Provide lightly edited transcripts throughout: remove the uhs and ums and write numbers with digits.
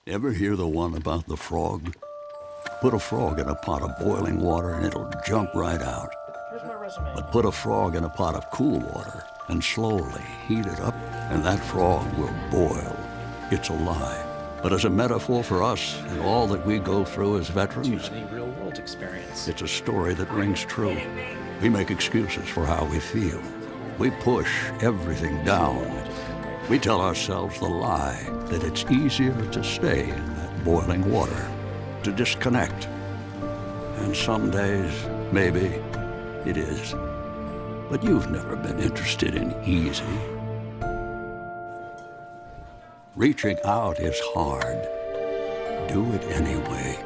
Ever hear the one about the frog? Put a frog in a pot of boiling water and it'll jump right out. Here's my resume. But put a frog in a pot of cool water and slowly heat it up, and that frog will boil. It's a lie. But as a metaphor for us and all that we go through as veterans, Any real-world experience. it's a story that rings true. We make excuses for how we feel. We push everything down. We tell ourselves the lie that it's easier to stay in that boiling water, to disconnect. And some days, maybe, it is. But you've never been interested in easy. Reaching out is hard. Do it anyway.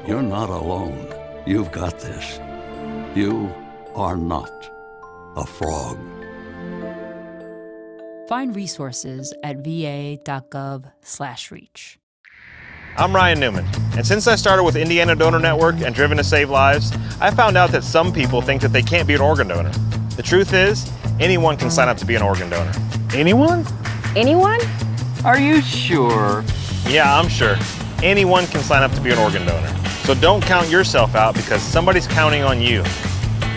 You're not alone. You've got this. You are not a frog. Find resources at va.gov/reach. I'm Ryan Newman, and since I started with Indiana Donor Network and Driven to Save Lives, I found out that some people think that they can't be an organ donor. The truth is, anyone can sign up to be an organ donor. Anyone? Anyone? Are you sure? Yeah, I'm sure. Anyone can sign up to be an organ donor. So don't count yourself out because somebody's counting on you.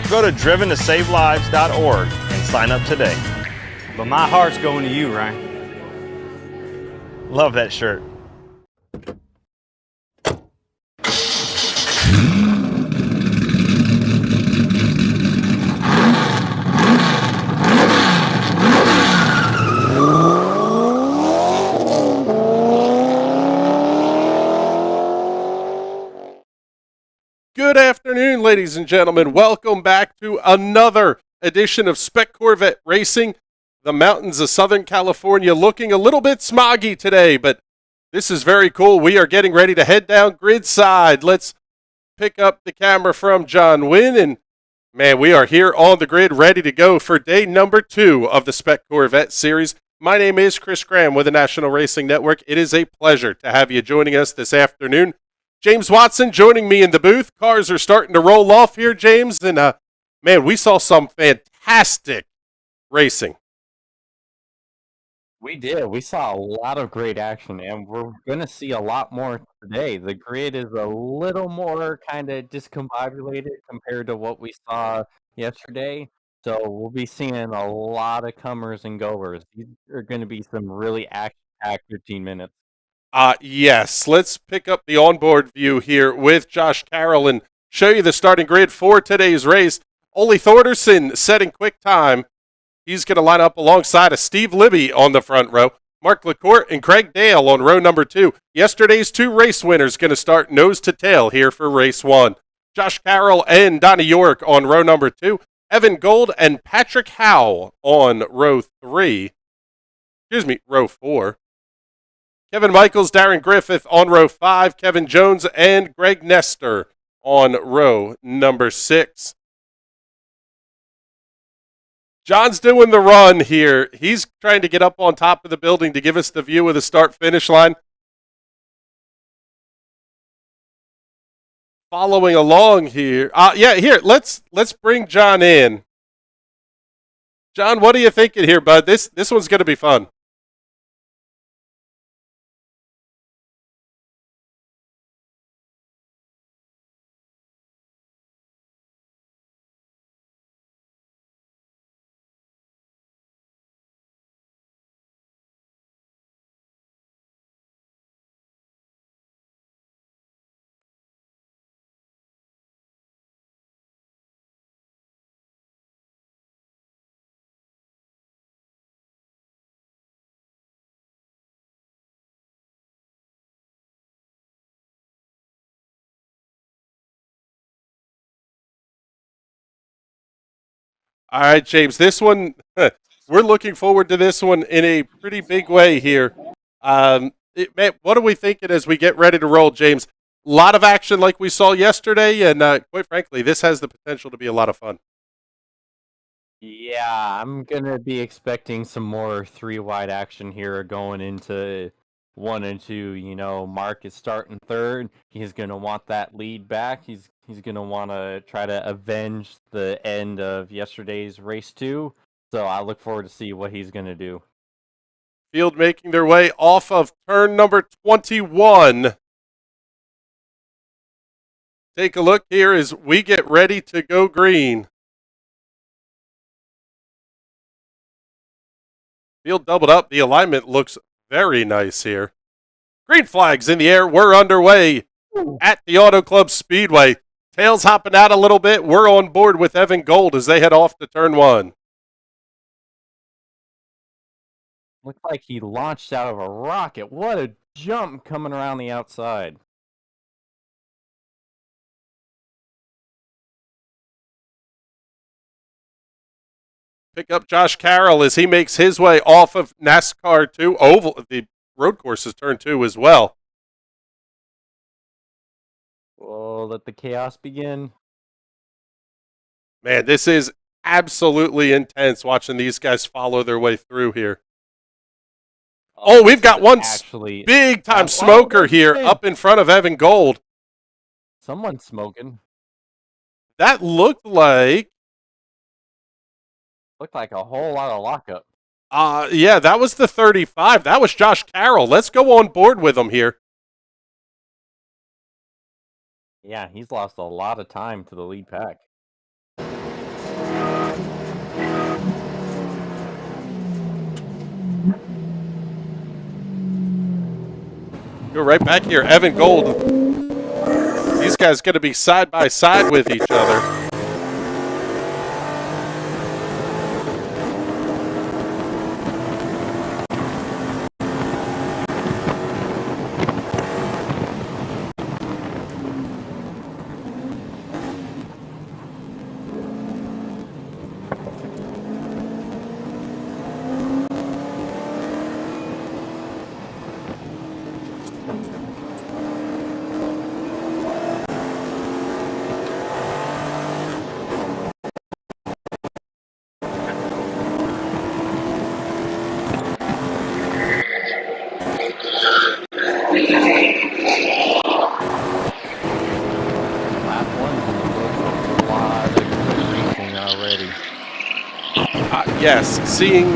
Go to driventosavelives.org and sign up today. But my heart's going to you, Ryan. Love that shirt. Good afternoon, ladies and gentlemen. Welcome back to another edition of Spec Corvette Racing. The mountains of Southern California looking a little bit smoggy today, but this is very cool. We are getting ready to head down grid side. Let's pick up the camera from John Wynn, and man, we are here on the grid ready to go for day number 2 of the Spec Corvette series. My name is Chris Graham with the National Racing Network. It is a pleasure to have you joining us this afternoon. James Watson joining me in the booth. Cars are starting to roll off here, James, and man, we saw some fantastic racing. We did. We saw a lot of great action, and we're going to see a lot more today. The grid is a little more kind of discombobulated compared to what we saw yesterday. So we'll be seeing a lot of comers and goers. These are going to be some really action-packed 15 minutes. Yes, let's pick up the onboard view here with Josh Carroll and show you the starting grid for today's race. Ole Thorderson setting quick time. He's going to line up alongside of Steve Libby on the front row. Mark LaCourte and Craig Dale on row number 2. Yesterday's 2 race winners going to start nose to tail here for race 1. Josh Carroll and Donnie York on row number 2. Evan Gold and Patrick Howe on row 4. Kevin Michaels, Darren Griffith on row 5. Kevin Jones and Greg Nestor on row number 6. John's doing the run here. He's trying to get up on top of the building to give us the view of the start-finish line. Following along here. Here, let's bring John in. John, what are you thinking here, bud? This one's going to be fun. All right, James, this one, we're looking forward to this one in a pretty big way here. Man, what are we thinking as we get ready to roll, James? A lot of action like we saw yesterday, and quite frankly, this has the potential to be a lot of fun. Yeah, I'm going to be expecting some more 3-wide action here going into 1 and 2. You know, Mark is starting third. He's going to want that lead back. He's going to want to try to avenge the end of yesterday's race 2. So I look forward to see what he's going to do. Field making their way off of turn number 21. Take a look here as we get ready to go green. Field doubled up. The alignment looks very nice here. Green flags in the air. We're underway at the Auto Club Speedway. Tails hopping out a little bit. We're on board with Evan Gold as they head off to turn 1. Looked like he launched out of a rocket. What a jump coming around the outside. Pick up Josh Carroll as he makes his way off of NASCAR 2 Oval. The road course is turn 2 as well. Oh, let the chaos begin. Man, this is absolutely intense watching these guys follow their way through here. Oh, we've got one big-time smoker here up in front of Evan Gold. Someone's smoking. That looked like a whole lot of lockup. Yeah, that was the 35. That was Josh Carroll. Let's go on board with him here. Yeah, he's lost a lot of time to the lead pack. Go right back here. Evan Gold. These guys going to be side by side with each other. Yes, seeing,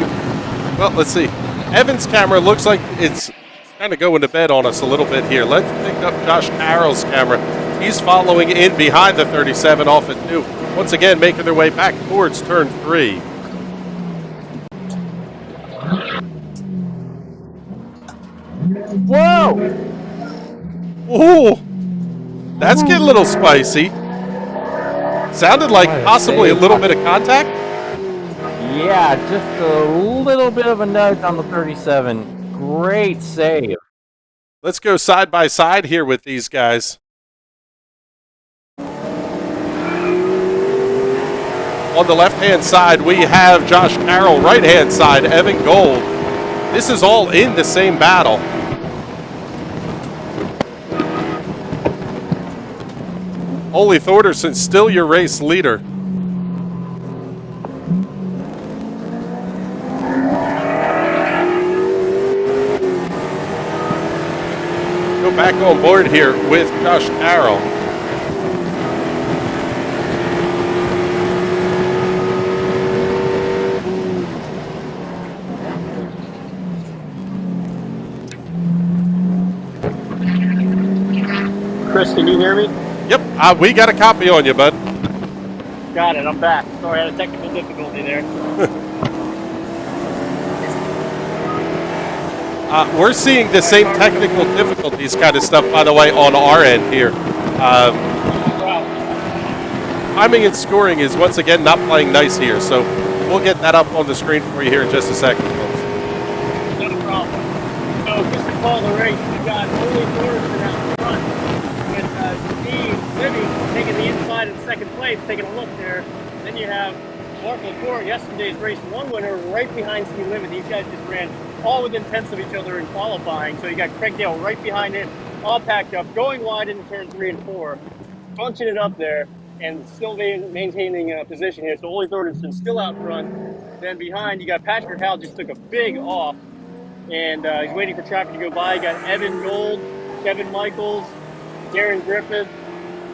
well, let's see. Evan's camera looks like it's kind of going to bed on us a little bit here. Let's pick up Josh Carroll's camera. He's following in behind the 37 off at 2. Once again, making their way back towards turn 3. Whoa! Ooh! That's getting a little spicy. Sounded like possibly a little bit of contact. Yeah, just a little bit of a nudge on the 37. Great save. Let's go side by side here with these guys. On the left-hand side, we have Josh Carroll. Right-hand side, Evan Gold. This is all in the same battle. Ole Thorderson, still your race leader. Go back on board here with Josh Carroll. Chris, can you hear me? Yep, we got a copy on you, bud. Got it, I'm back. Sorry, I had a technical difficulty there. We're seeing the same technical difficulties kind of stuff, by the way, on our end here. Timing and scoring is once again not playing nice here, so we'll get that up on the screen for you here in just a second, folks. No problem. So just to call the race, we've got Ole Thorderson out front with Steve Libby taking the inside in second place, taking a look there. Then you have Mark LaCour, yesterday's race 1 winner, right behind Steve Libby. These guys just ran all within tenths of each other in qualifying. So you got Craig Dale right behind him, all packed up, going wide into turn 3 and 4, bunching it up there, and still maintaining a position here. So Ole Thorderson's still out front. Then behind, you got Patrick Howell just took a big off, and he's waiting for traffic to go by. You got Evan Gold, Kevin Michaels, Darren Griffith,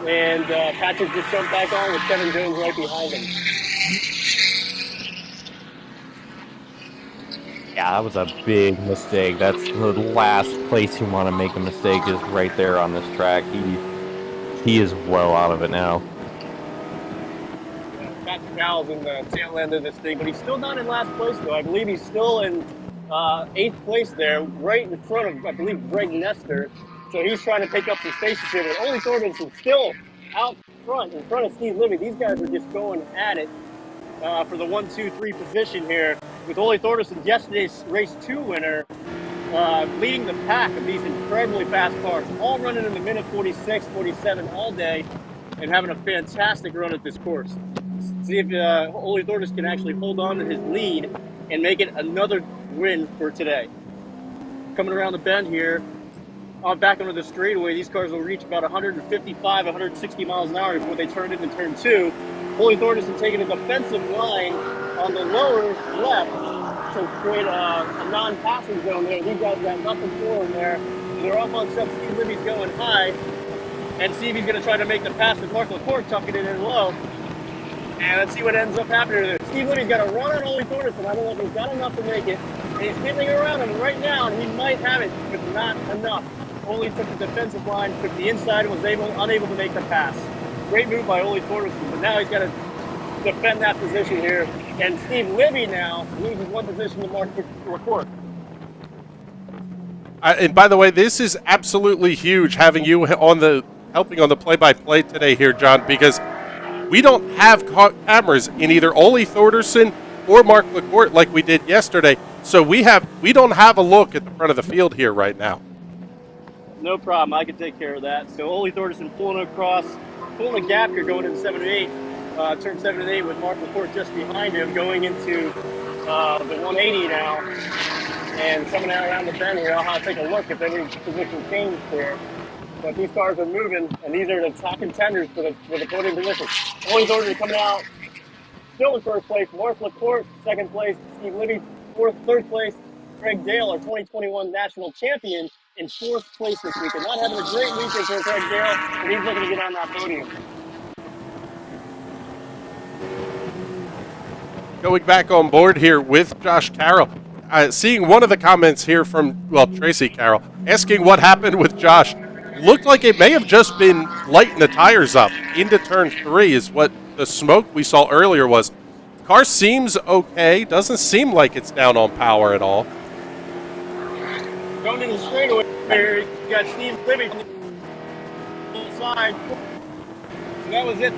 and Patrick just jumped back on with Kevin Jones right behind him. Yeah, that was a big mistake. That's the last place you want to make a mistake is right there on this track. He is well out of it now. Patrick Howell's in the tail end of this thing, but he's still not in last place, though. I believe he's still in 8th place there, right in front of, I believe, Greg Nestor. So he's trying to pick up some spaces here, but Ole Thorbenson still out front, in front of Steve Libby. These guys are just going at it for the 1, 2, 3 position here, with Ole Thorbenson, yesterday's race 2 winner, leading the pack of these incredibly fast cars, all running in the minute 46, 47 all day, and having a fantastic run at this course. See if Ole Thorbenson can actually hold on to his lead and make it another win for today. Coming around the bend here, back onto the straightaway, these cars will reach about 155, 160 miles an hour before they turn into turn 2. Ole Thorbenson taking a defensive line on the lower left to create a non-passing zone there. These guys got nothing for him there. They're up on stuff. Steve Libby's going high. And see if he's going to try to make the pass with Mark LaCour tucking it in low. And let's see what ends up happening there. Steve Libby's got a run on Ole Thorbenson. I don't know if he's got enough to make it. And he's hitting around him right now, and he might have it, but not enough. Ole took the defensive line, took the inside, and was unable to make the pass. Great move by Ole Thorbenson, but now he's got to defend that position here. And Steve Libby now loses one position to Mark LaCour. And by the way, this is absolutely huge having you helping on the play-by-play today here, John, because we don't have cameras in either Ole Thorbenson or Mark LaCour like we did yesterday. So we don't have a look at the front of the field here right now. No problem. I can take care of that. So Ole Thorbenson pulling a gap here going into 7 and 8. Turn 7 and 8 with Mark LaCour just behind him going into the 180 now. And coming out around the bend here, I'll take a look if any position changed here. But these cars are moving, and these are the top contenders for the podium position. Ole Thorbenson coming out still in first place. Mark LaCour, second place. Steve Libby, third place. Craig Dale, our 2021 national champion, in 4th place this weekend. Not having a great weekend for Craig Dale, but he's looking to get on that podium. Going back on board here with Josh Carroll. Seeing one of the comments here from, Tracy Carroll, asking what happened with Josh. Looked like it may have just been lighting the tires up into turn 3 is what the smoke we saw earlier was. Car seems okay. Doesn't seem like it's down on power at all. Going in the straightaway here, you got Steve Libby on the side. And that was it.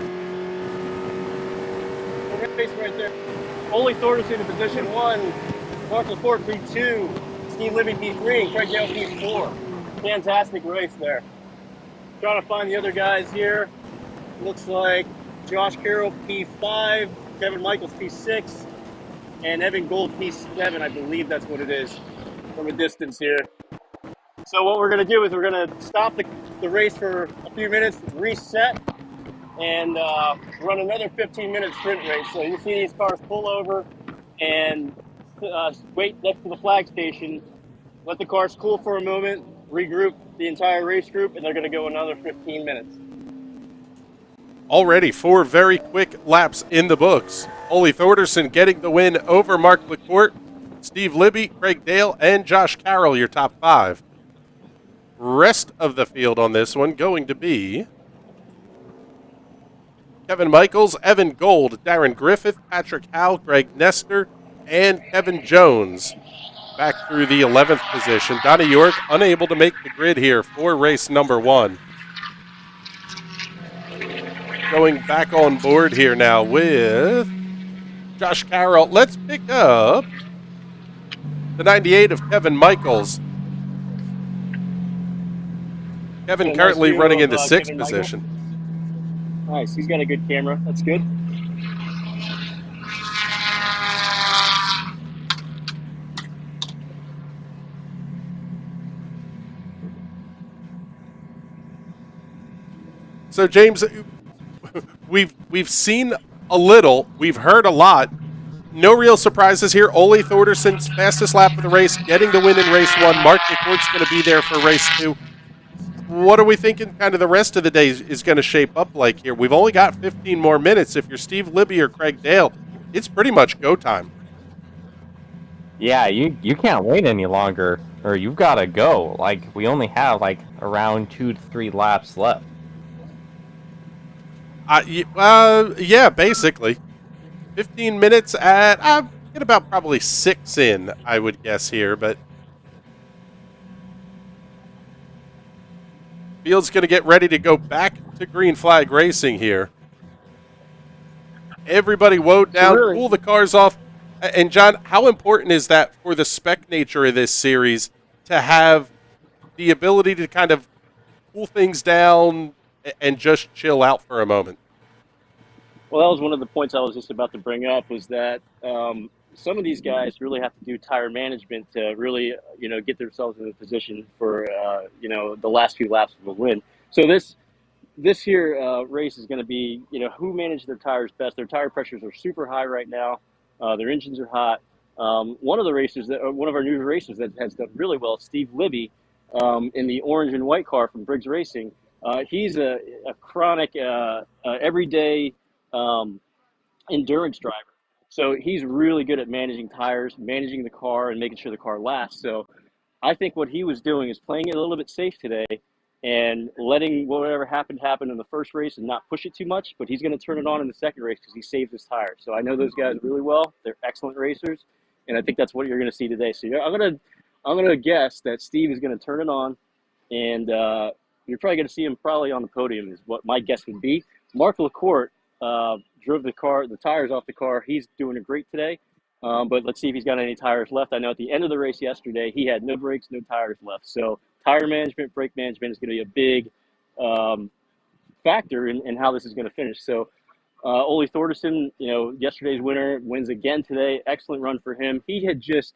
Race right there. Ole Thorbenson in position 1. Mark LaCour P2. Steve Libby P3. And Craig Dale P4. Fantastic race there. Trying to find the other guys here. Looks like Josh Carroll P5. Kevin Michaels P6. And Evan Gold P7. I believe that's what it is from a distance here. So what we're going to do is we're going to stop the race for a few minutes, reset, and run another 15-minute sprint race. So you see these cars pull over and wait next to the flag station, let the cars cool for a moment, regroup the entire race group, and they're going to go another 15 minutes. Already 4 very quick laps in the books. Ole Thorbenson getting the win over Mark LaCour, Steve Libby, Craig Dale, and Josh Carroll, your top 5. Rest of the field on this one going to be Kevin Michaels, Evan Gold, Darren Griffith, Patrick Howell, Greg Nestor, and Kevin Jones back through the 11th position. Donnie York unable to make the grid here for race number 1. Going back on board here now with Josh Carroll. Let's pick up the 98 of Kevin Michaels. Kevin currently running in the 6th position. Nice. He's got a good camera. That's good. So James, we've seen a little, we've heard a lot. No real surprises here. Ole Thorbensen's fastest lap of the race, getting the win in race 1. Mark LaCour's going to be there for race 2. What are we thinking kind of the rest of the day is going to shape up like here? We've only got 15 more minutes. If you're Steve Libby or Craig Dale, it's pretty much go time. Yeah, you can't wait any longer, or you've got to go. Like, we only have, like, around 2 to 3 laps left. Yeah, basically. 15 minutes get about probably 6 in, I would guess here, but Field's going to get ready to go back to green flag racing here. Everybody woed down, pull the cars off. And John, how important is that for the spec nature of this series to have the ability to kind of cool things down and just chill out for a moment? Well, that was one of the points I was just about to bring up, was that some of these guys really have to do tire management to really, get themselves in a position for, the last few laps of a win. So this here race is going to be, who managed their tires best. Their tire pressures are super high right now. Their engines are hot. One of our new racers that has done really well, Steve Libby, in the orange and white car from Briggs Racing. He's a chronic, everyday endurance driver. So he's really good at managing tires, managing the car, and making sure the car lasts. So I think what he was doing is playing it a little bit safe today and letting whatever happened happen in the first race and not push it too much. But he's going to turn it on in the second race because he saved his tires. So I know those guys really well. They're excellent racers, and I think that's what you're going to see today. So I'm gonna guess that Steve is going to turn it on, and you're probably going to see him probably on the podium is what my guess would be. Mark LaCourte drove the tires off the car. He's doing it great today. But let's see if he's got any tires left. I know at the end of the race yesterday, he had no brakes, no tires left. So tire management, brake management is going to be a big factor in how this is going to finish. So Ole Thordarson, yesterday's winner, wins again today. Excellent run for him. He had just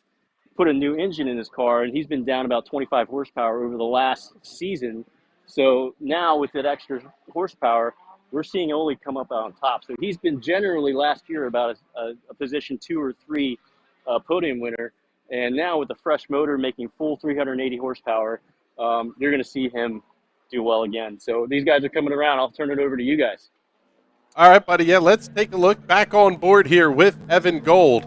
put a new engine in his car, and he's been down about 25 horsepower over the last season. So now with that extra horsepower, we're seeing Ole come up on top. So he's been generally last year about a position 2 or 3 podium winner. And now with the fresh motor making full 380 horsepower, you're going to see him do well again. So these guys are coming around. I'll turn it over to you guys. All right, buddy. Yeah, let's take a look back on board here with Evan Gold.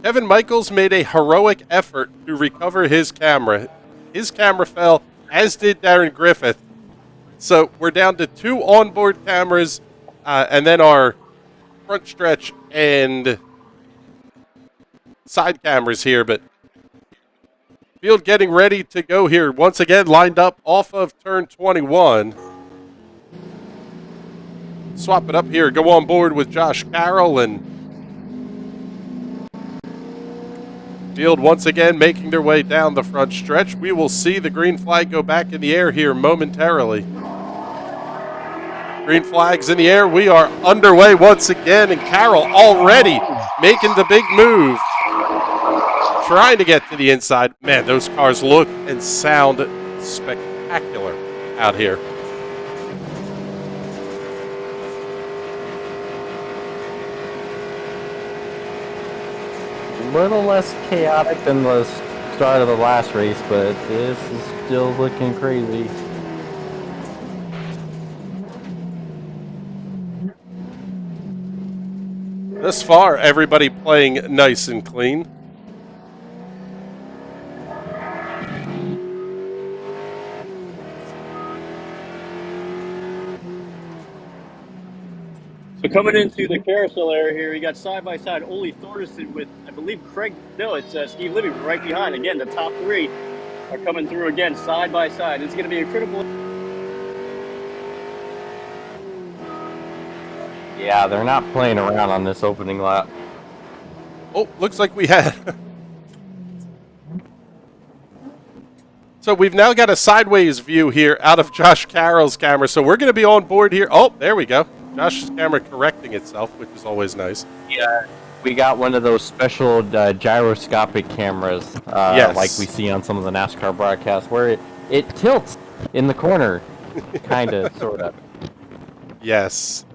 Kevin Michaels made a heroic effort to recover his camera. His camera fell, as did Darren Griffith. So we're down to 2 onboard cameras, and then our front stretch and side cameras here. But Field getting ready to go here. Once again, lined up off of turn 21. Swap it up here. Go on board with Josh Carroll, and Field once again making their way down the front stretch. We will see the green flag go back in the air here momentarily. Green flag's in the air. We are underway once again, and Carroll already making the big move, trying to get to the inside. Man, those cars look and sound spectacular out here. A little less chaotic than the start of the last race, but this is still looking crazy. Thus far, everybody playing nice and clean. So coming into the carousel area here, you got side-by-side Ole Thordarson with, I believe, it's Steve Libby right behind. Again, the top 3 are coming through again, side-by-side. It's going to be a critical... Yeah, they're not playing around on this opening lap. Oh, looks like we had... So we've now got a sideways view here out of Josh Carroll's camera. So we're going to be on board here. Oh, there we go. Josh's camera correcting itself, which is always nice. Yeah, we got one of those special gyroscopic cameras, yes, like we see on some of the NASCAR broadcasts, where it tilts in the corner, kind of, sort of. Yes.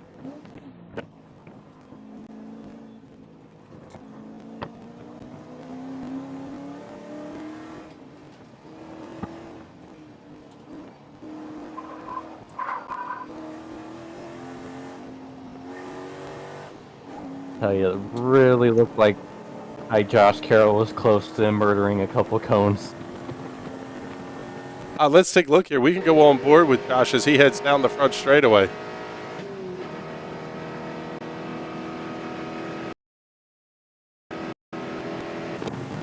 Tell you, it really looked like Josh Carroll was close to murdering a couple cones. Let's take a look here. We can go on board with Josh as he heads down the front straightaway.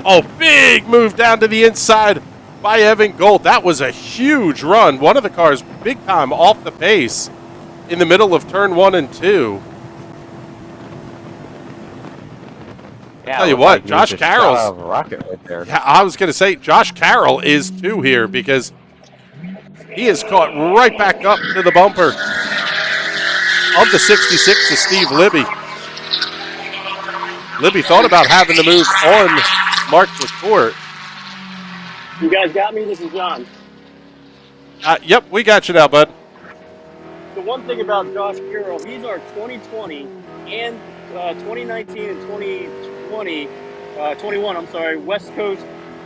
Oh, big move down to the inside by Evan Gold. That was a huge run. One of the cars big time off the pace in the middle of turn 1 and 2. Yeah, Tell you what, Josh Carroll's rocket right there. Yeah, I was going to say Josh Carroll is too here because he is caught right back up to the bumper of the 66 of Steve Libby. Libby thought about having to move on Mark LaCourt. You guys got me? This is John. Yep, we got you now, bud. So one thing about Josh Carroll, he's our 2020 and 2019 and 21, West Coast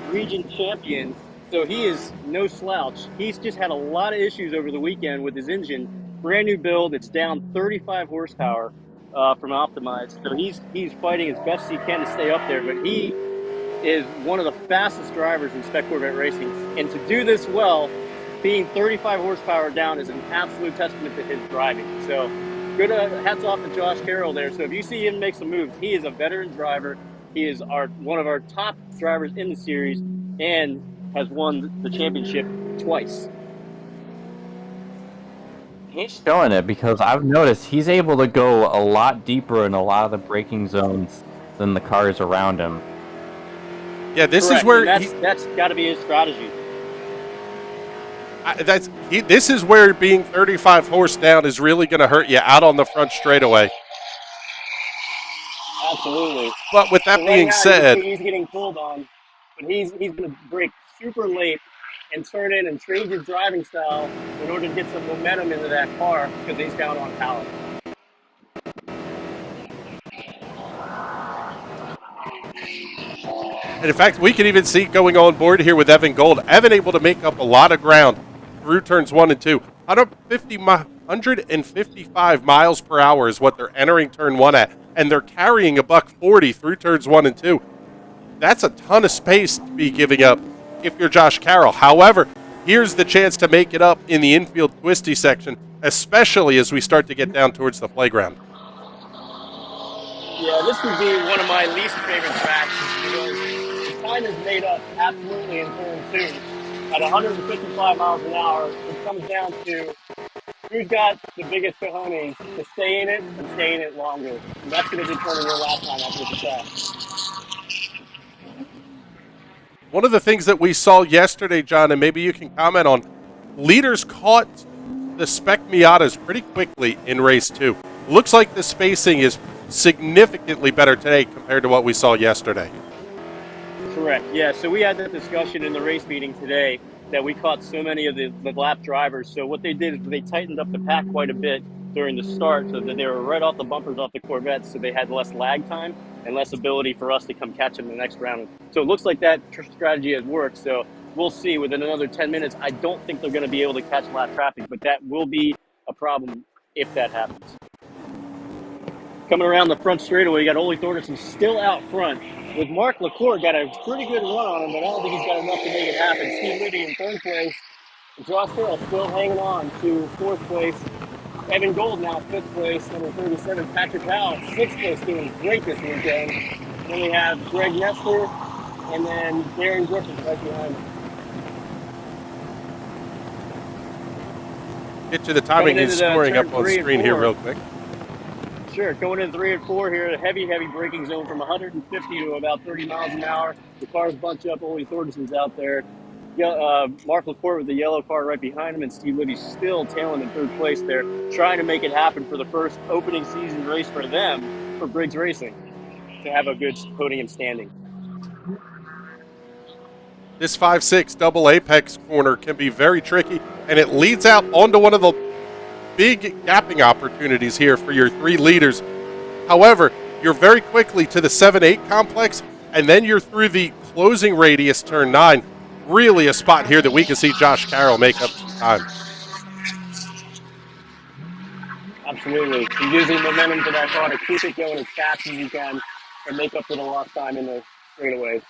region champion. So he is no slouch. He's just had a lot of issues over the weekend with his engine. Brand new build. It's down 35 horsepower from Optimized. So he's fighting as best he can to stay up there. But he is one of the fastest drivers in Spec Corvette racing. And to do this well, being 35 horsepower down is an absolute testament to his driving. So good hats off to Josh Carroll there. So if you see him make some moves, he is a veteran driver. He is one of our top drivers in the series and has won the championship twice. He's showing it because I've noticed he's able to go a lot deeper in a lot of the braking zones than the cars around him. Yeah, this Correct. is where that's got to be his strategy. This is where being 35 horse down is really going to hurt you out on the front straightaway. Absolutely. But with that So being now said, he's getting pulled on, but he's going to brake super late and turn in and change his driving style in order to get some momentum into that car because he's down on power. and in fact, we can even see going on board here with Evan Gold. Evan able to make up a lot of ground through turns 1 and 2. 155 miles per hour is what they're entering turn 1 at, and they're carrying a $140 through turns 1 and 2. That's a ton of space to be giving up if you're Josh Carroll. However, here's the chance to make it up in the infield twisty section, especially as we start to get down towards the playground. Yeah, this would be one of my least favorite tracks because the time is made up absolutely in turn 2 at 155 miles an hour. It comes down to who's got the biggest cojones to stay in it and stay in it longer. And that's going to determine your lap time after the track. One of the things that we saw yesterday, John, and maybe you can comment on, leaders caught the Spec Miatas pretty quickly in race 2. Looks like the spacing is significantly better today compared to what we saw yesterday. Correct. Yeah, so we had that discussion in the race meeting today that we caught so many of the lap drivers. So what they did is they tightened up the pack quite a bit during the start so that they were right off the bumpers off the Corvettes, so they had less lag time and less ability for us to come catch them in the next round. So it looks like that strategy has worked. So we'll see within another 10 minutes. I don't think they're going to be able to catch lap traffic, but that will be a problem if that happens. Coming around the front straightaway, you got Ole Thordarson still out front. With Mark LaCourt, got a pretty good run on him, but I don't think he's got enough to make it happen. Steve Liddy in third place. Josh Carroll still hanging on to fourth place. Evan Gold now fifth place, number 37. Patrick Howell, sixth place, doing great this weekend. Then we have Greg Nestor, and then Darren Griffin right behind him. Get to the timing and scoring up on screen here real quick. Sure, going in 3 and 4 here, a heavy braking zone from 150 to about 30 miles an hour. The cars bunch up. Ole Thordarson's out there. Mark LaCourt with the yellow car right behind him, and Steve Liddy's still tailing in third place there, trying to make it happen for the first opening season race for them, for Briggs Racing, to have a good podium standing. This 5-6 double apex corner can be very tricky, and it leads out onto one of the big gapping opportunities here for your 3 leaders. However, you're very quickly to the 7-8 complex, and then you're through the closing radius turn 9. Really a spot here that we can see Josh Carroll make up some time. Absolutely. He's using momentum to that car to keep it going as fast as you can. and make up for the lost time in the straightaways.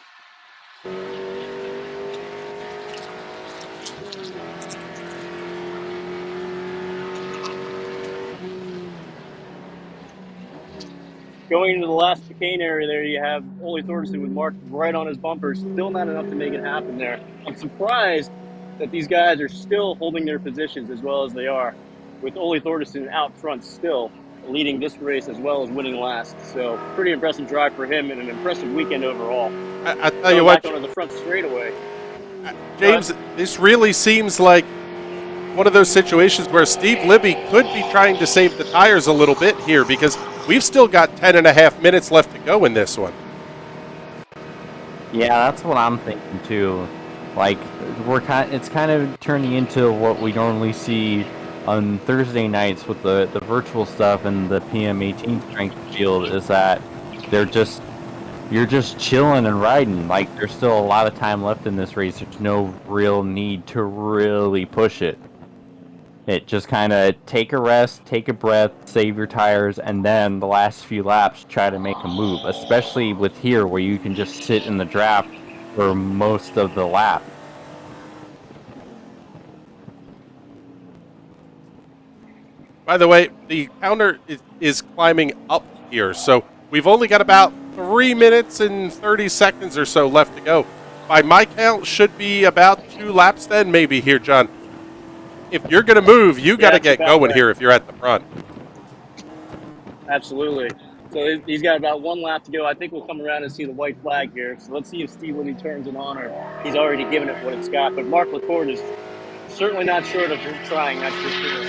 Going into the last chicane area there, you have Ole Thordarson with Mark right on his bumper. Still not enough to make it happen there. I'm surprised that these guys are still holding their positions as well as they are, with Ole Thordarson out front still, leading this race as well as winning last. So pretty impressive drive for him and an impressive weekend overall. I tell you what, back onto the front straightaway. James, this really seems like one of those situations where Steve Libby could be trying to save the tires a little bit here, because we've still got 10.5 minutes left to go in this one. Yeah, that's what I'm thinking too. Like, it's kind of turning into what we normally see on Thursday nights with the virtual stuff and the PM18 strength field, is that you're just chilling and riding. Like, there's still a lot of time left in this race. There's no real need to really push it. It just kind of take a rest, take a breath, save your tires, and then the last few laps try to make a move, especially with here where you can just sit in the draft for most of the lap. By the way, the counter is climbing up here, so we've only got about 3 minutes and 30 seconds or so left to go. By my count, should be about 2 laps then, maybe here, John. If you're going to move, you got to get going here if you're at the front. Absolutely. So he's got about 1 lap to go. I think we'll come around and see the white flag here. So let's see if Steve Libby turns it on, or he's already given it what it's got. But Mark LaCourt is certainly not short of trying, that's for sure.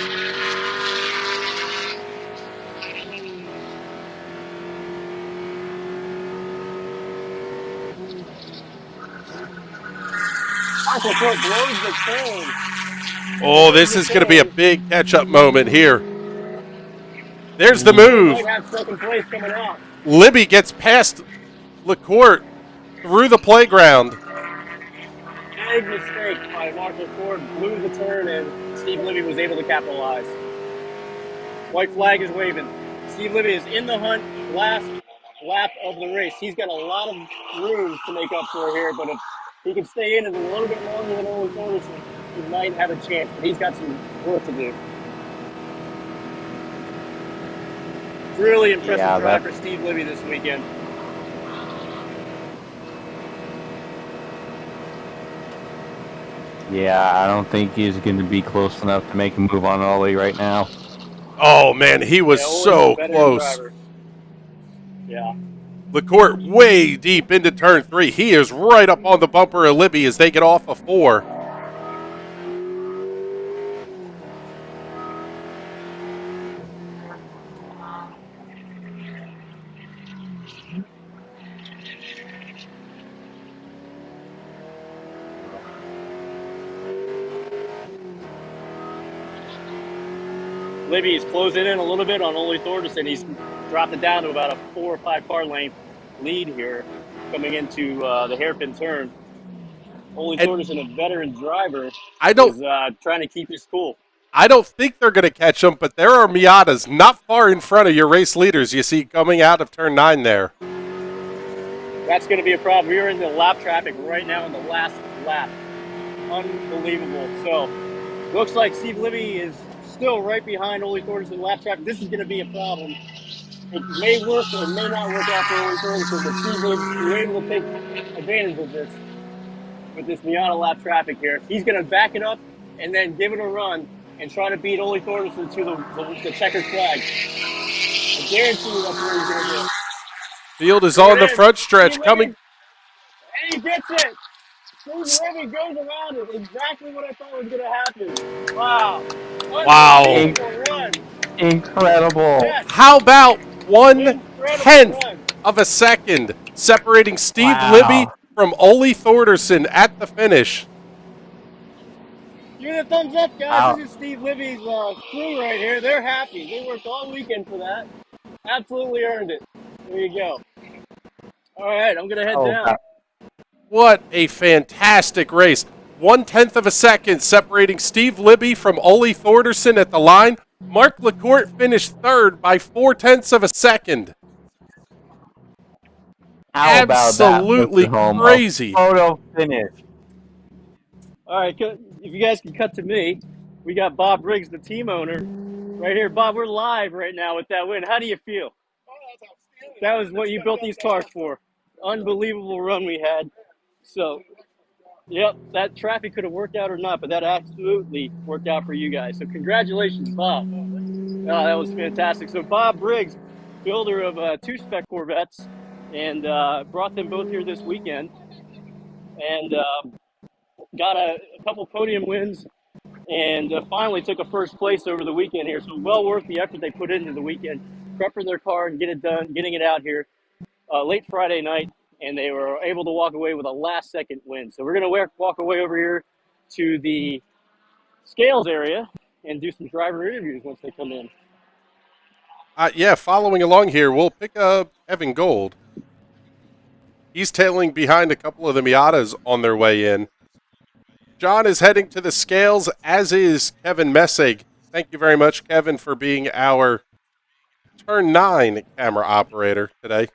Mark LaCourt blows the turn. Oh, this is going to be a big catch-up moment here. There's the move. Might have second place coming out. Libby gets past LaCourt through the playground. Big mistake by Mark LaCourt. Blew the turn, and Steve Libby was able to capitalize. White flag is waving. Steve Libby is in the hunt, last lap of the race. He's got a lot of room to make up for here, but if he can stay in it a little bit longer than Ole Thordarson, he might have a chance, but he's got some work to do. Really impressive drive for Steve Libby this weekend. Yeah, I don't think he's going to be close enough to make a move on Ole right now. Oh, man, he was so close. Driver. Yeah. LaCourt way deep into turn 3. He is right up on the bumper of Libby as they get off of 4. Libby is closing in a little bit on Ole Thordarson. He's dropped it down to about a 4 or 5 car length lead here coming into the hairpin turn. Ole Thordarson, a veteran driver, is trying to keep his cool. I don't think they're going to catch him, but there are Miatas not far in front of your race leaders you see coming out of turn 9 there. That's going to be a problem. We are in the lap traffic right now in the last lap. Unbelievable. So, looks like Steve Libby is still right behind Ole Thordarson in lap traffic. This is going to be a problem. It may work or it may not work out for Ole Thordarson, but Steve Libby is able to take advantage of this with this Miata lap traffic here. He's going to back it up and then give it a run and try to beat Ole Thordarson to the checkered flag. I guarantee you that's what he's going to do. Field is on the front stretch coming. And he gets it. Steve Libby goes around it. Exactly what I thought was going to happen. Wow. Wow. Run. Incredible. Yes. How about 1/10 of a second separating Steve Libby from Ole Thordarson at the finish? Give it a thumbs up, guys. This is Steve Libby's crew right here. They're happy. They worked all weekend for that. Absolutely earned it. There you go. All right, I'm going to head down. What a fantastic race. 1/10 of a second separating Steve Libby from Ole Thordarson at the line. Mark LaCourt finished third by 0.4 of a second. How about that, Absolutely Mr. Home? crazy. A photo finish. All right, if you guys can cut to me, we got Bob Briggs, the team owner, right here. Bob, we're live right now with that win. How do you feel? That was what you built these cars for. Unbelievable run we had. So, yep, that traffic could have worked out or not, but that absolutely worked out for you guys. So congratulations, Bob. That was fantastic. So Bob Briggs, builder of two Spec Corvettes, and brought them both here this weekend, and got a couple podium wins, and finally took a first place over the weekend here. So well worth the effort they put into the weekend, prepping their car and get it done, getting it out here late Friday night, and they were able to walk away with a last-second win. So we're going to walk away over here to the scales area and do some driver interviews once they come in. Yeah, following along here, we'll pick up Evan Gold. He's tailing behind a couple of the Miatas on their way in. John is heading to the scales, as is Kevin Messig. Thank you very much, Kevin, for being our Turn 9 camera operator today.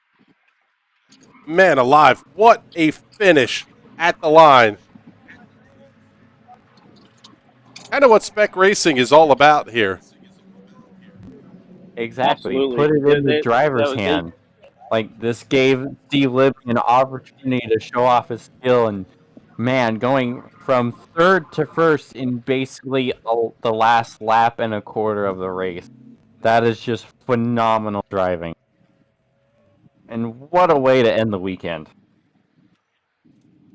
Man alive, what a finish at the line. Kind of what Spec Racing is all about here. Exactly. Absolutely. Put it in the driver's They, hand. Like, this gave Steve Libby an opportunity to show off his skill, and man, going from third to first in basically the last lap and a quarter of the race. That is just phenomenal driving. And what a way to end the weekend.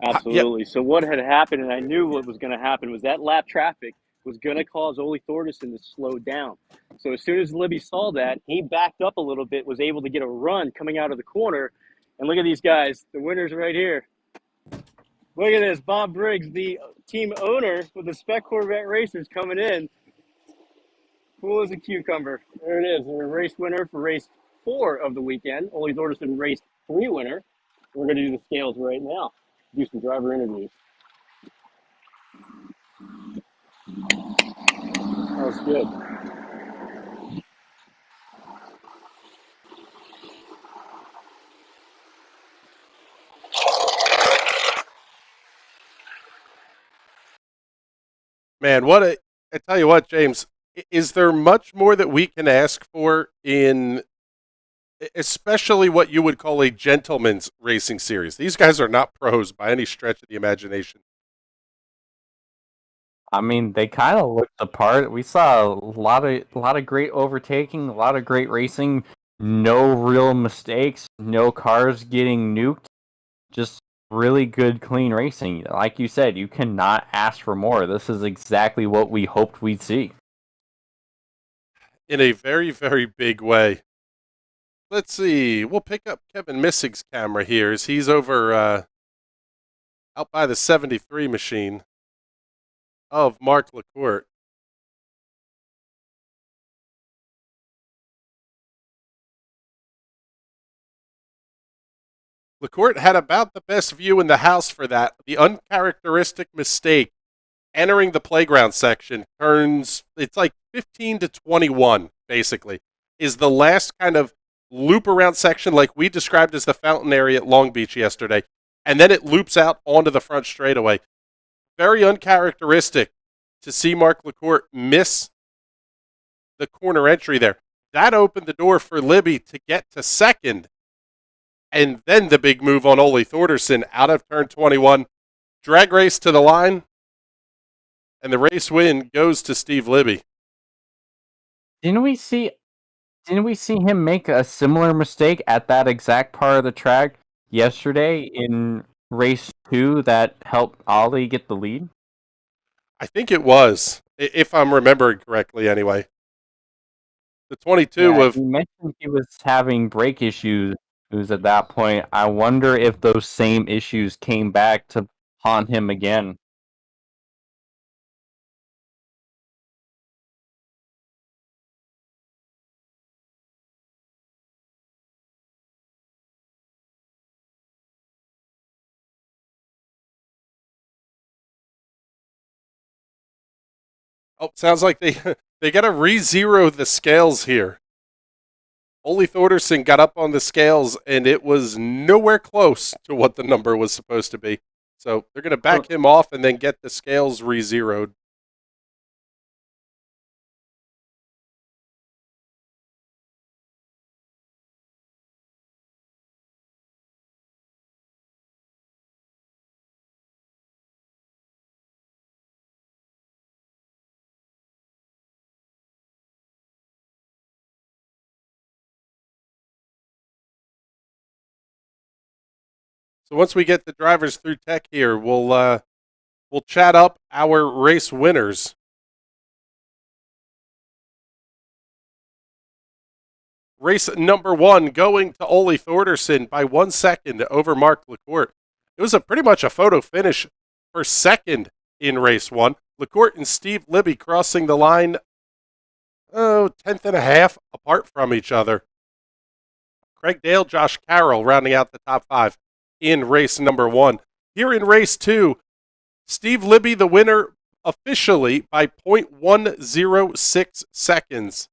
Absolutely. So what had happened, and I knew what was going to happen, was that lap traffic was going to cause Ole Thordarson to slow down. So as soon as Libby saw that, he backed up a little bit, was able to get a run coming out of the corner. And look at these guys, the winners right here. Look at this, Bob Briggs, the team owner with the Spec Corvette Racers coming in. Cool as a cucumber. There it is, a race winner for race 4 of the weekend. Ole Thordarson race 3 winner. We're going to do the scales right now. Do some driver interviews. That was good. Man, I tell you what, James, is there much more that we can ask for in especially what you would call a gentleman's racing series? These guys are not pros by any stretch of the imagination. I mean, they kind of looked the part. We saw a lot of great overtaking, a lot of great racing, no real mistakes, no cars getting nuked. Just really good, clean racing. Like you said, you cannot ask for more. This is exactly what we hoped we'd see. In a very, very big way. Let's see. We'll pick up Kevin Missig's camera here as he's over out by the 73 machine of Mark LaCourte. LaCourte had about the best view in the house for that. The uncharacteristic mistake entering the playground section turns, it's like 15 to 21, basically, is the last kind of loop around section like we described as the fountain area at Long Beach yesterday. And then it loops out onto the front straightaway. Very uncharacteristic to see Mark LaCourte miss the corner entry there. That opened the door for Libby to get to second. And then the big move on Ole Thordarson out of turn 21. Drag race to the line. And the race win goes to Steve Libby. Didn't we see him make a similar mistake at that exact part of the track yesterday in race 2 that helped Ollie get the lead? I think it was, if I'm remembering correctly anyway. The 22 of... He mentioned he was having brake issues at that point. I wonder if those same issues came back to haunt him again. Oh, sounds like they got to re-zero the scales here. Ole Thorderson got up on the scales, and it was nowhere close to what the number was supposed to be. So they're going to back him off and then get the scales re-zeroed. So once we get the drivers through tech here, we'll chat up our race winners. Race number 1 going to Ole Thorderson by 1 second over Mark LaCourte. It was pretty much a photo finish for second in race 1. LaCourte and Steve Libby crossing the line, tenth and a half apart from each other. Craig Dale, Josh Carroll rounding out the top 5 in race number 1. Here in race 2, Steve Libby the winner officially by 0.106 seconds.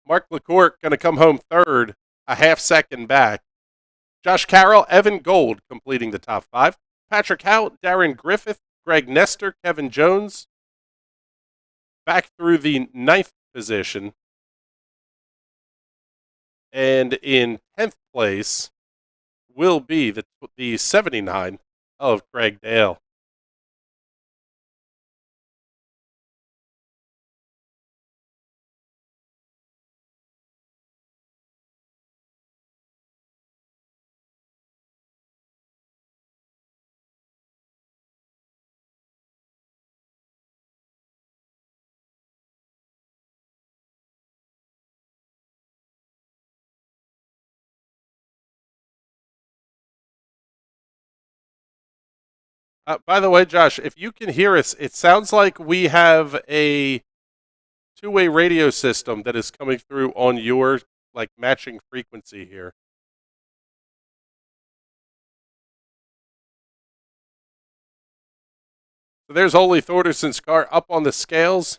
Mark LaCourte going to come home third, a half second back. Josh Carroll, Evan Gold completing the top 5. Patrick Howe, Darren Griffith, Greg Nestor, Kevin Jones back through the 9th position. And in 10th place will be the 79 of Craig Dale. By the way, Josh, if you can hear us, it sounds like we have a two-way radio system that is coming through on your matching frequency here. So there's Ole Thorderson's car up on the scales.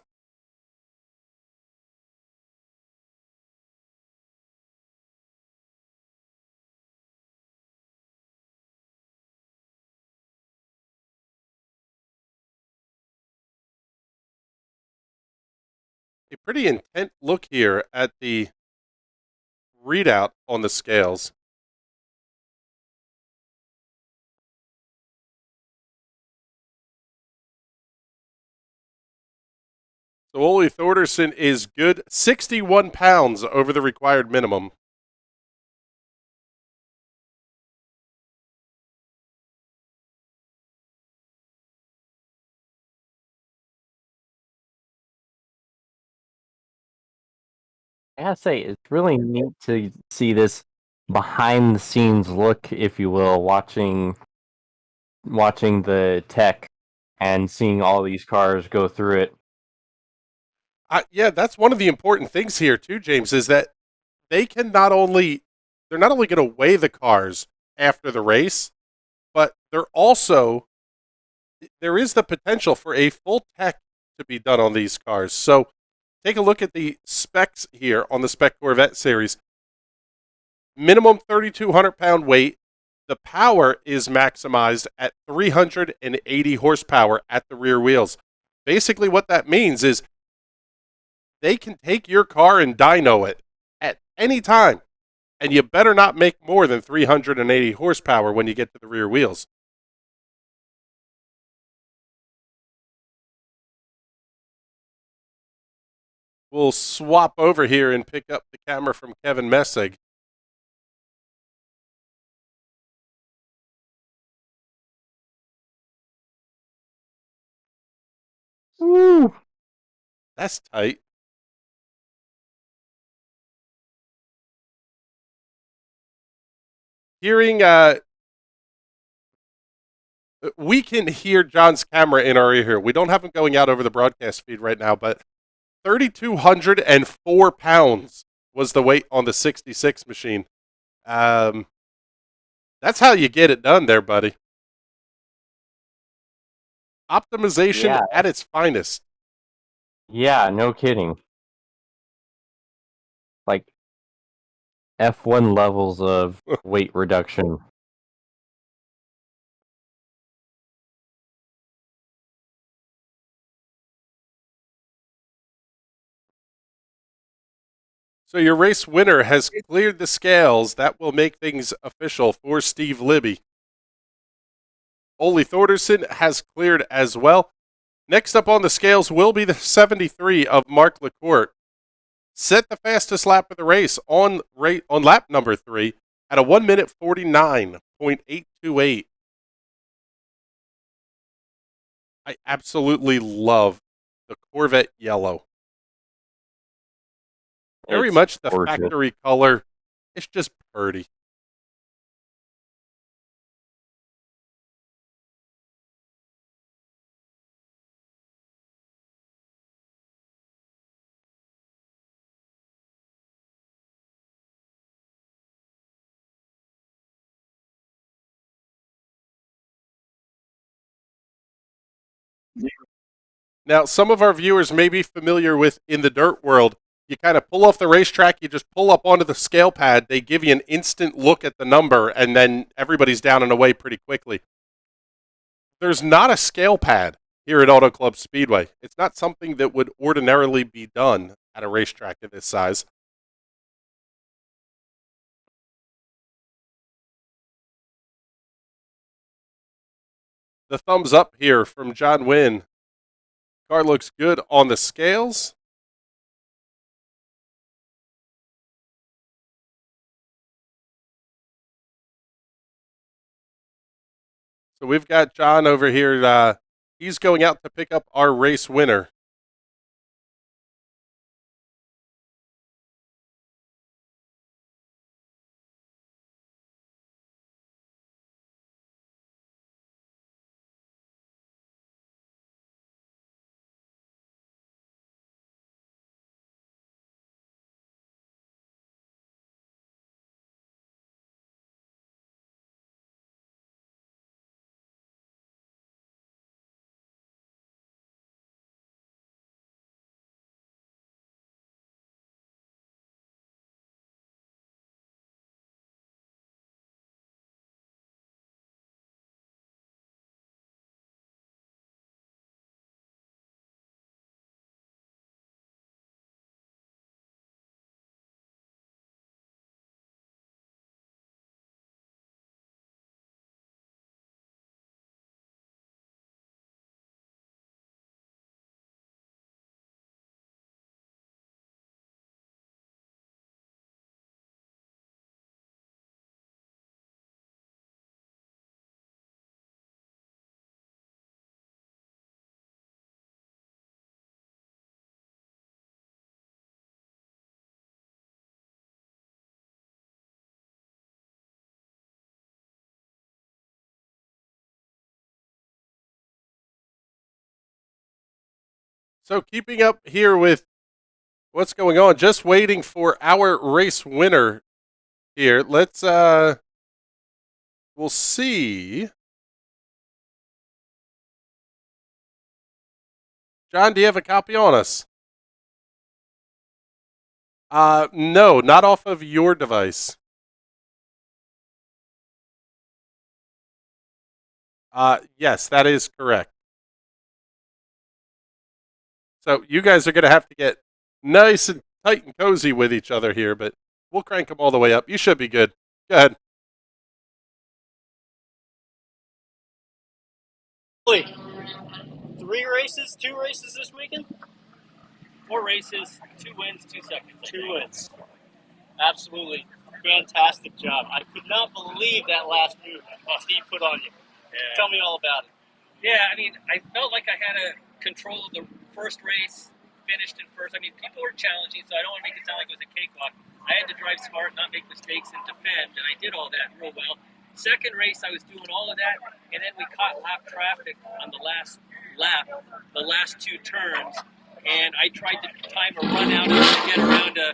A pretty intent look here at the readout on the scales. So Ole Thorderson is good 61 pounds over the required minimum. I gotta say, it's really neat to see this behind the scenes look, if you will, watching the tech and seeing all these cars go through it. Yeah, that's one of the important things here too, James, is that they're not only going to weigh the cars after the race, but there is the potential for a full tech to be done on these cars. So take a look at the specs here on the Spec Corvette series. Minimum 3,200 pound weight. The power is maximized at 380 horsepower at the rear wheels. Basically what that means is they can take your car and dyno it at any time, and you better not make more than 380 horsepower when you get to the rear wheels. We'll swap over here and pick up the camera from Kevin Messig. Woo! That's tight. Hearing, we can hear John's camera in our ear here. We don't have him going out over the broadcast feed right now, but 3,204 pounds was the weight on the 66 machine. That's how you get it done there, buddy. Optimization at its finest. Yeah, no kidding. F1 levels of weight reduction. So your race winner has cleared the scales. That will make things official for Steve Libby. Ole Thordarson has cleared as well. Next up on the scales will be the 73 of Mark LaCourte. Set the fastest lap of the race on lap number 3 at a 1 minute 49.828. I absolutely love the Corvette yellow. Very It's much the gorgeous. factory color. It's just pretty. Now, some of our viewers may be familiar with in the dirt world. You kind of pull off the racetrack, you just pull up onto the scale pad, they give you an instant look at the number, and then everybody's down and away pretty quickly. There's not a scale pad here at Auto Club Speedway. It's not something that would ordinarily be done at a racetrack of this size. The thumbs up here from John Wynn. Car looks good on the scales. So we've got John over here. He's going out to pick up our race winner. So keeping up here with what's going on, just waiting for our race winner here. Let's we'll see. John, do you have a copy on us? No, not off of your device. Yes, that is correct. So you guys are going to have to get nice and tight and cozy with each other here, but we'll crank them all the way up. You should be good. Go ahead. Two races this weekend? 4 races, 2 wins, 2 seconds. 2 wins. Absolutely fantastic job. I could not believe that last move Steve put on you. Yeah. Tell me all about it. Yeah, I mean, I felt like I had a control of the first race, finished in first. I mean, people were challenging, so I don't want to make it sound like it was a cakewalk. I had to drive smart, not make mistakes, and defend, and I did all that real well. Second race, I was doing all of that, and then we caught lap traffic on the last lap, the last 2 turns, and I tried to time a run out to get around a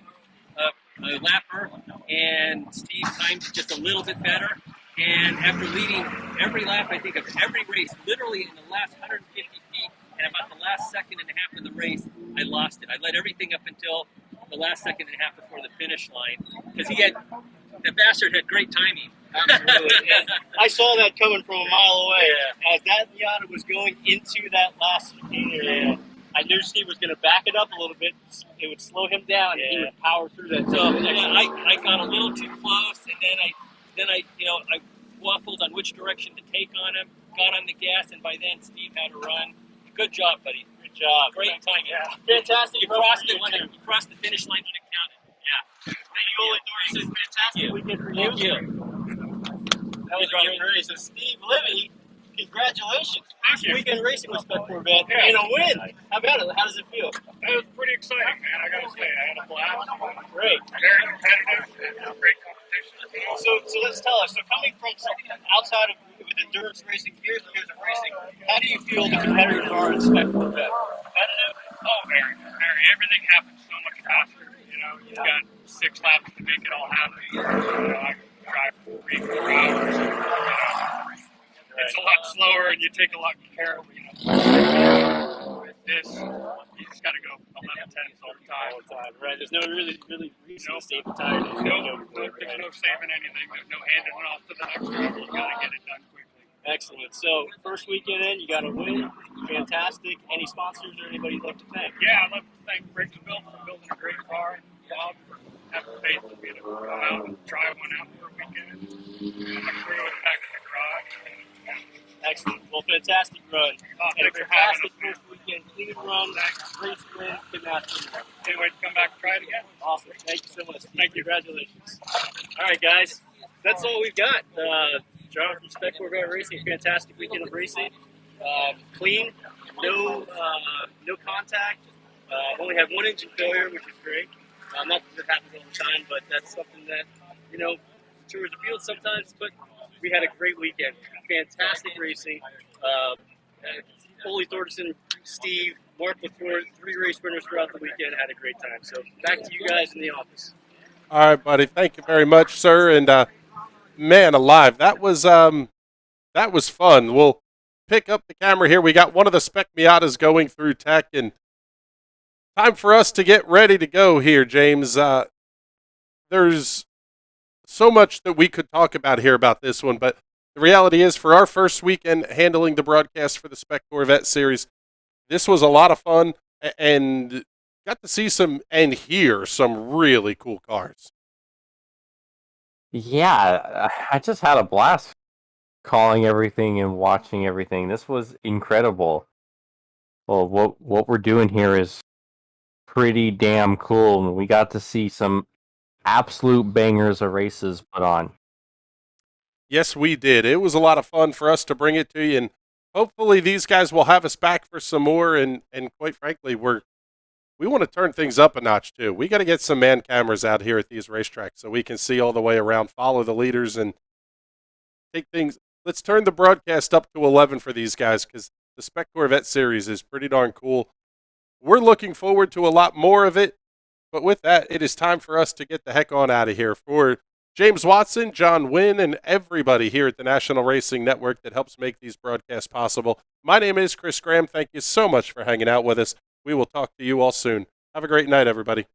lapper, and Steve timed it just a little bit better. And after leading every lap, I think, of every race, literally in the last 150 feet, and about the last second and a half of the race, I lost it. I led everything up until the last second and a half before the finish line because the bastard had great timing. Absolutely. I saw that coming from a mile away. As that Miata was going into that last chicane area, I knew Steve was going to back it up a little bit. It would slow him down, and he would power through that. So I got a little too close, and then I waffled on which direction to take on him. Got on the gas, and by then Steve had to run. Good job, buddy. Good job. Great timing. Yeah. Fantastic. You crossed it when you crossed the finish line when it counted. Yeah. Thank you, Doris. Fantastic weekend for you. Thank you. That was great race. So Steve Livy, congratulations. First weekend racing with Spec Corvette and a win. How about it? How does it feel? It was pretty exciting, man. I gotta say, I had a blast. Great. Very competitive and great competition. So let's tell us. So coming from outside of with endurance racing, years and years of racing, how do you feel the competitors are in Spec Corvette? Competitive? Oh, very. Everything happens so much faster. You've got 6 laps to make it all happen. I drive 3-4 hours. It's a lot slower and you take a lot of care. With this, you just got to go 11-10s all the time. Right. There's no really reason to stay tired. There's no saving anything. There's no handing it off to the next driver. You got to get it done quickly. Excellent. So first weekend in, you got a win. Fantastic. Any sponsors or anybody you'd like to thank? Yeah, I'd like to thank Briggsville for building a great car. Bob for having faith in me to come out and try one out for a weekend. My crew is back in the garage. Excellent. Well, fantastic run. And a fantastic first weekend. Clean run, race win, couldn't ask for more. Can't wait to come back and try it again. Awesome. Thank you so much. Thank you. Congratulations. All right, guys. That's all we've got. Driver from Spec Corvette Racing. Fantastic weekend of racing. Clean. No contact. Only had 1 engine failure, which is great. Not that it happens all the time, but that's something that, tours the field sometimes, but we had a great weekend. Fantastic racing. Ole Thordarson, Steve, Mark LaFleur, 3 race winners throughout the weekend, had a great time. So back to you guys in the office. All right, buddy. Thank you very much, sir. And man alive, that was fun. We'll pick up the camera here. We got one of the Spec Miatas going through tech, and time for us to get ready to go here, James. There's so much that we could talk about here about this one, but the reality is, for our first weekend handling the broadcast for the Spec Corvette series, this was a lot of fun, and got to see some and hear some really cool cars. Yeah, I just had a blast calling everything and watching everything. This was incredible. Well, what we're doing here is pretty damn cool, and we got to see some absolute bangers of races put on. Yes, we did. It was a lot of fun for us to bring it to you, and hopefully these guys will have us back for some more, and quite frankly, we want to turn things up a notch too. We got to get some man cameras out here at these racetracks so we can see all the way around, follow the leaders, and take things. Let's turn the broadcast up to 11 for these guys, because the Spec Corvette series is pretty darn cool. We're looking forward to a lot more of it, but with that, it is time for us to get the heck on out of here. For James Watson, John Wynn, and everybody here at the National Racing Network that helps make these broadcasts possible, my name is Chris Graham. Thank you so much for hanging out with us. We will talk to you all soon. Have a great night, everybody.